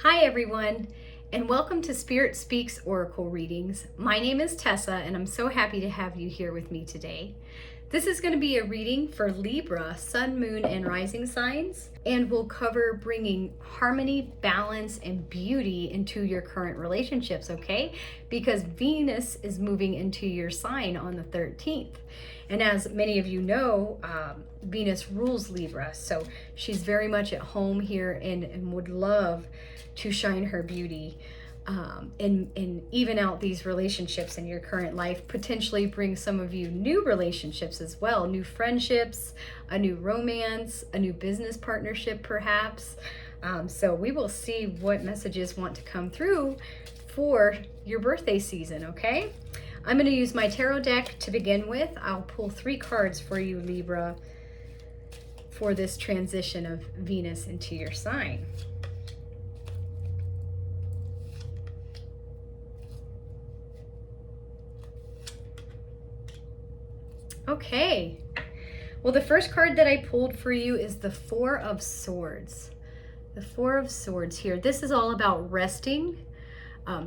Hi everyone, and welcome to Spirit Speaks Oracle Readings. My name is Tessa, and I'm so happy to have you here with me today. This is going to be a reading for Libra, Sun, Moon, and Rising signs, and we'll cover bringing harmony, balance, and beauty into your current relationships, okay? Because Venus is moving into your sign on the 13th. And as many of you know, Venus rules Libra, so she's very much at home here and would love to shine her beauty and even out these relationships in your current life, potentially bring some of you new relationships as well, new friendships, a new romance, a new business partnership perhaps. So we will see what messages want to come through for your birthday season, okay? I'm going to use my tarot deck to begin with. I'll pull 3 cards for you, Libra, for this transition of Venus into your sign. Okay, well, the first card that I pulled for you is the Four of Swords. The Four of Swords here. This is all about resting,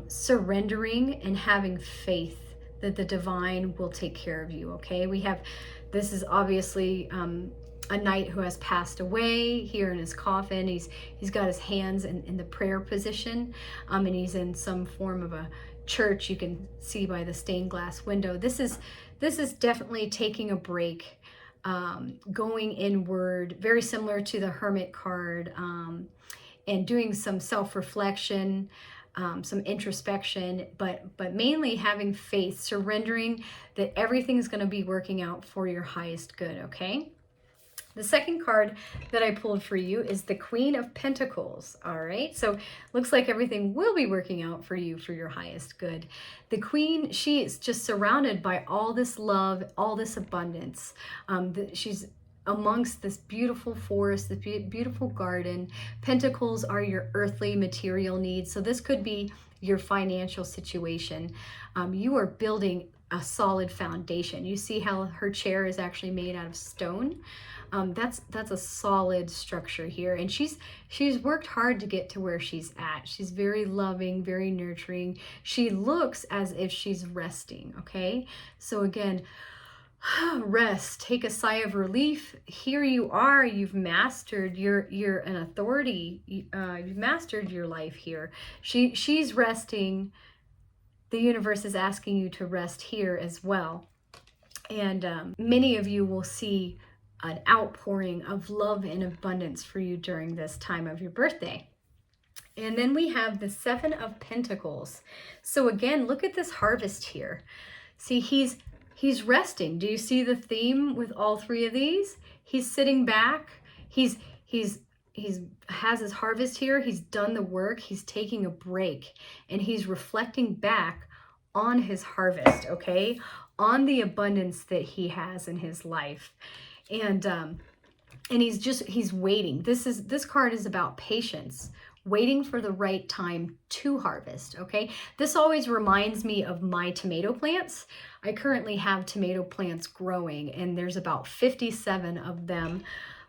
surrendering, and having faith that the divine will take care of you, okay? This is obviously a knight who has passed away here in his coffin. He's got his hands in the prayer position, and he's in some form of a church. You can see by the stained glass window. This is definitely taking a break, going inward, very similar to the Hermit card, and doing some self-reflection, some introspection, but mainly having faith, surrendering that everything's going to be working out for your highest good, okay? The second card that I pulled for you is the Queen of Pentacles, all right? So looks like everything will be working out for you for your highest good. The Queen, she is just surrounded by all this love, all this abundance. She's amongst this beautiful forest, this beautiful garden. Pentacles are your earthly material needs. So this could be your financial situation. You are building a solid foundation. You see how her chair is actually made out of stone? That's a solid structure here, and she's worked hard to get to where she's at. She's very loving, very nurturing. She looks as if she's resting, okay? So again, rest, take a sigh of relief. Here you are, you've mastered, you're an authority. You've mastered your life here. She's resting. The universe is asking you to rest here as well. And many of you will see an outpouring of love and abundance for you during this time of your birthday. And then we have the Seven of Pentacles. So again, look at this harvest here. See, he's resting. Do you see the theme with all 3 of these? He's sitting back. He has his harvest here. He's done the work. He's taking a break, and he's reflecting back on his harvest, okay? On the abundance that he has in his life. And he's waiting. This card is about patience, waiting for the right time to harvest, okay? This always reminds me of my tomato plants. I currently have tomato plants growing, and there's about 57 of them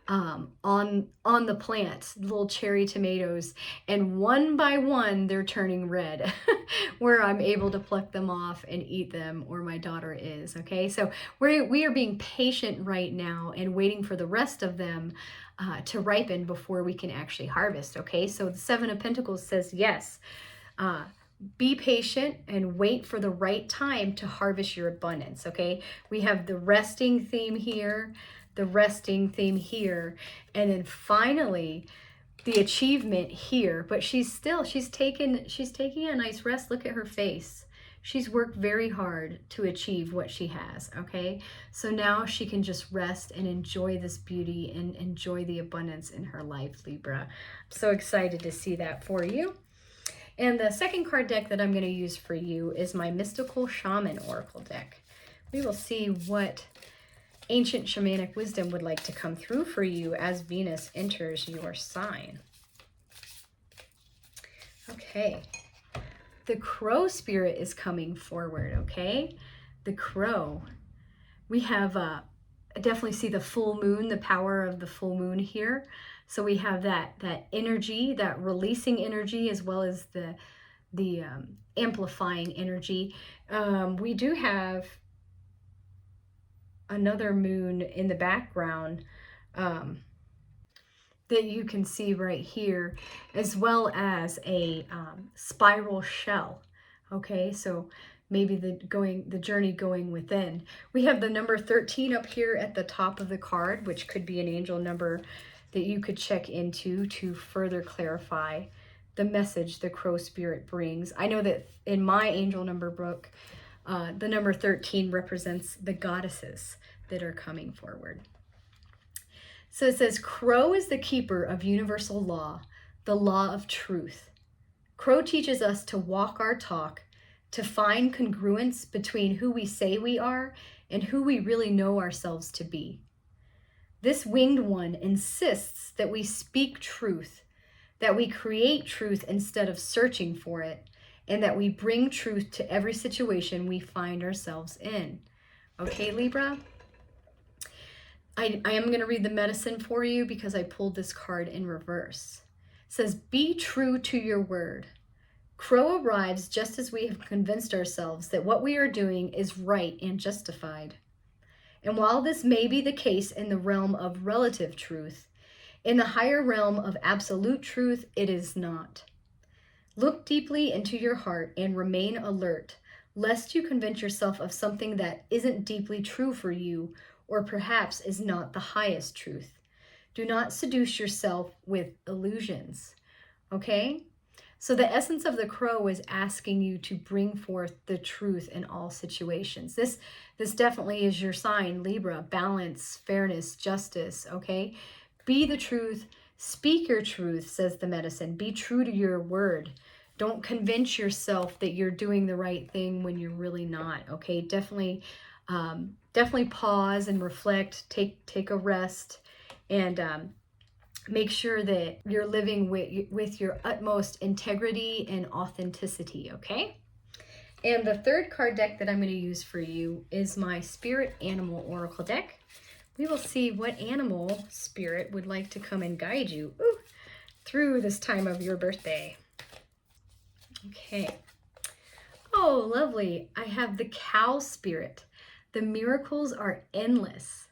on the plant, little cherry tomatoes, and one by one they're turning red where I'm able to pluck them off and eat them, or my daughter is, okay? So we are being patient right now and waiting for the rest of them to ripen before we can actually harvest, okay? So the Seven of Pentacles says yes, be patient and wait for the right time to harvest your abundance, okay? We have the resting theme here, the resting theme here, and then finally the achievement here. But she's taking a nice rest. Look at her face. She's worked very hard to achieve what she has, okay? So now she can just rest and enjoy this beauty and enjoy the abundance in her life, Libra. I'm so excited to see that for you. And the second card deck that I'm going to use for you is my Mystical Shaman Oracle deck. We will see what ancient shamanic wisdom would like to come through for you as Venus enters your sign. Okay, the crow spirit is coming forward, okay? The crow. We have, I definitely see the full moon, the power of the full moon here. So we have that energy, that releasing energy, as well as the amplifying energy. We do have another moon in the background that you can see right here, as well as a spiral shell. Okay, so maybe the journey going within. We have the number 13 up here at the top of the card, which could be an angel number that you could check into to further clarify the message the crow spirit brings. I know that in my angel number book, the number 13 represents the goddesses that are coming forward. So it says, Crow is the keeper of universal law, the law of truth. Crow teaches us to walk our talk, to find congruence between who we say we are and who we really know ourselves to be. This winged one insists that we speak truth, that we create truth instead of searching for it, and that we bring truth to every situation we find ourselves in. Okay, Libra? I am going to read the medicine for you because I pulled this card in reverse. It says, be true to your word. Crow arrives just as we have convinced ourselves that what we are doing is right and justified. And while this may be the case in the realm of relative truth, in the higher realm of absolute truth, it is not. Look deeply into your heart and remain alert, lest you convince yourself of something that isn't deeply true for you, or perhaps is not the highest truth. Do not seduce yourself with illusions. Okay? So the essence of the crow is asking you to bring forth the truth in all situations. This definitely is your sign, Libra. Balance, fairness, justice, okay? Be the truth. Speak your truth, says the medicine. Be true to your word. Don't convince yourself that you're doing the right thing when you're really not, okay? Definitely pause and reflect, take a rest, and make sure that you're living with your utmost integrity and authenticity, okay? And the third card deck that I'm going to use for you is my Spirit Animal Oracle deck. We will see what animal spirit would like to come and guide you through this time of your birthday. Okay. Oh, lovely. I have the cow spirit. The miracles are endless.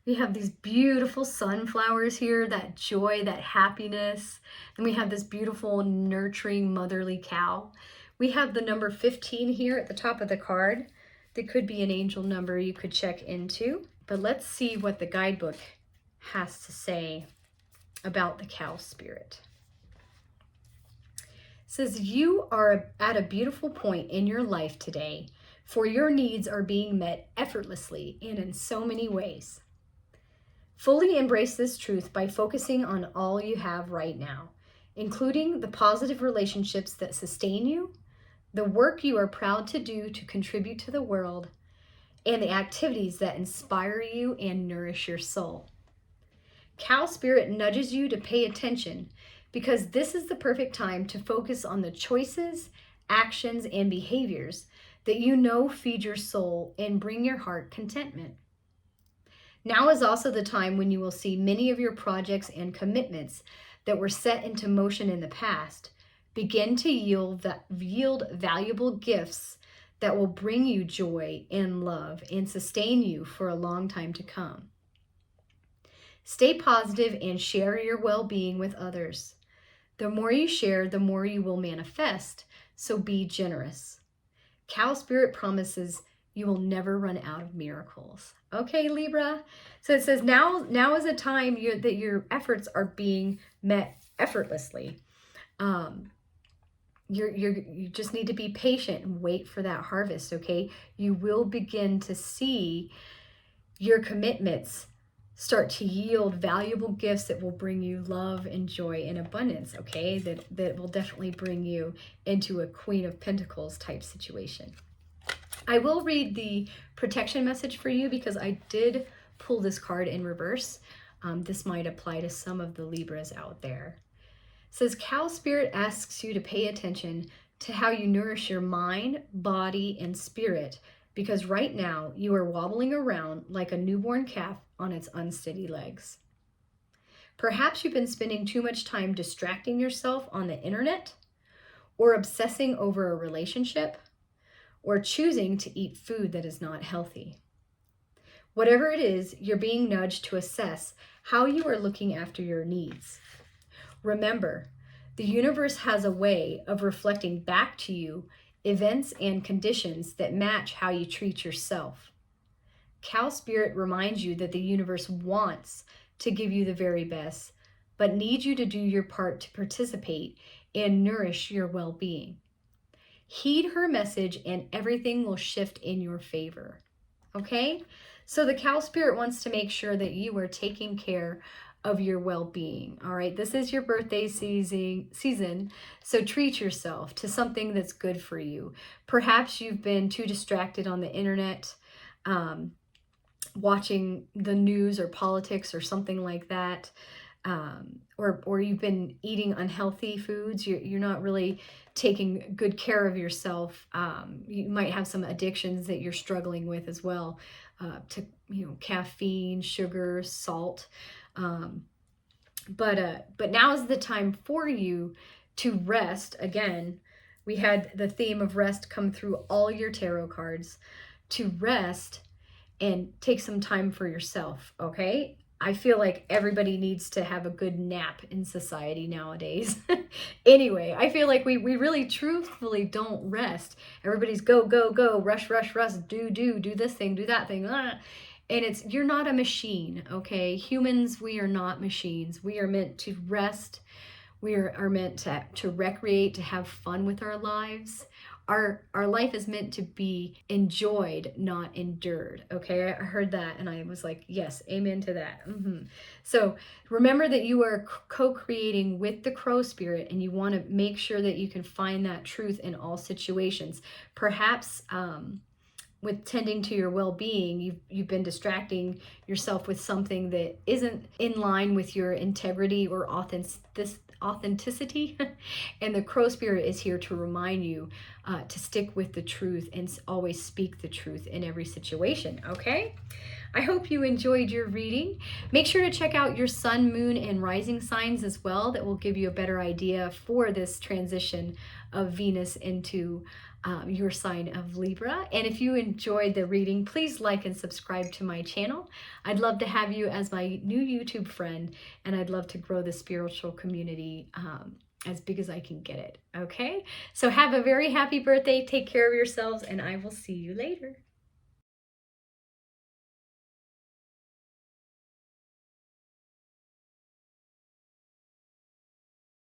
We have these beautiful sunflowers here, that joy, that happiness. And we have this beautiful, nurturing, motherly cow. We have the number 15 here at the top of the card. That could be an angel number you could check into. But let's see what the guidebook has to say about the cow spirit. It says, you are at a beautiful point in your life today, for your needs are being met effortlessly and in so many ways. Fully embrace this truth by focusing on all you have right now, including the positive relationships that sustain you, the work you are proud to do to contribute to the world, and the activities that inspire you and nourish your soul. Cow spirit nudges you to pay attention because this is the perfect time to focus on the choices, actions, and behaviors that you know feed your soul and bring your heart contentment. Now is also the time when you will see many of your projects and commitments that were set into motion in the past begin to yield valuable gifts that will bring you joy and love and sustain you for a long time to come. Stay positive and share your well-being with others. The more you share, the more you will manifest, so be generous. Cow spirit promises you will never run out of miracles. Okay, Libra? So it says now is a time that your efforts are being met effortlessly. You just need to be patient and wait for that harvest, okay? You will begin to see your commitments start to yield valuable gifts that will bring you love and joy and abundance, okay? That will definitely bring you into a Queen of Pentacles type situation. I will read the protection message for you because I did pull this card in reverse. This might apply to some of the Libras out there. It says, Cow Spirit asks you to pay attention to how you nourish your mind, body, and spirit, because right now you are wobbling around like a newborn calf on its unsteady legs. Perhaps you've been spending too much time distracting yourself on the internet, or obsessing over a relationship, or choosing to eat food that is not healthy. Whatever it is, you're being nudged to assess how you are looking after your needs. Remember, the universe has a way of reflecting back to you events and conditions that match how you treat yourself. Cow Spirit reminds you that the universe wants to give you the very best, but needs you to do your part to participate and nourish your well-being. Heed her message and everything will shift in your favor. Okay? So the Cow Spirit wants to make sure that you are taking care of your well-being. All right, this is your birthday season, so treat yourself to something that's good for you. Perhaps you've been too distracted on the internet, watching the news or politics or something like that, or you've been eating unhealthy foods. You're not really taking good care of yourself. You might have some addictions that you're struggling with as well, to caffeine, sugar, salt. But now is the time for you to rest. Again, we had the theme of rest come through all your tarot cards. To rest and take some time for yourself, okay? I feel like everybody needs to have a good nap in society nowadays. Anyway, I feel like we really truthfully don't rest. Everybody's go, go, go, rush, rush, rush, do this thing, do that thing. And you're not a machine, okay? Humans, we are not machines. We are meant to rest. We are meant to recreate, to have fun with our lives. Our life is meant to be enjoyed, not endured. Okay, I heard that and I was like, yes, amen to that. So remember that you are co-creating with the Crow Spirit, and you want to make sure that you can find that truth in all situations. Perhaps with tending to your well-being, you've been distracting yourself with something that isn't in line with your integrity or authenticity. And the Crow Spirit is here to remind you to stick with the truth and always speak the truth in every situation. Okay, I hope you enjoyed your reading. Make sure to check out your sun, moon, and rising signs as well. That will give you a better idea for this transition of Venus into your sign of Libra. And if you enjoyed the reading, please like and subscribe to my channel. I'd love to have you as my new YouTube friend, and I'd love to grow the spiritual community as big as I can get it. Okay, so have a very happy birthday. Take care of yourselves, and I will see you later.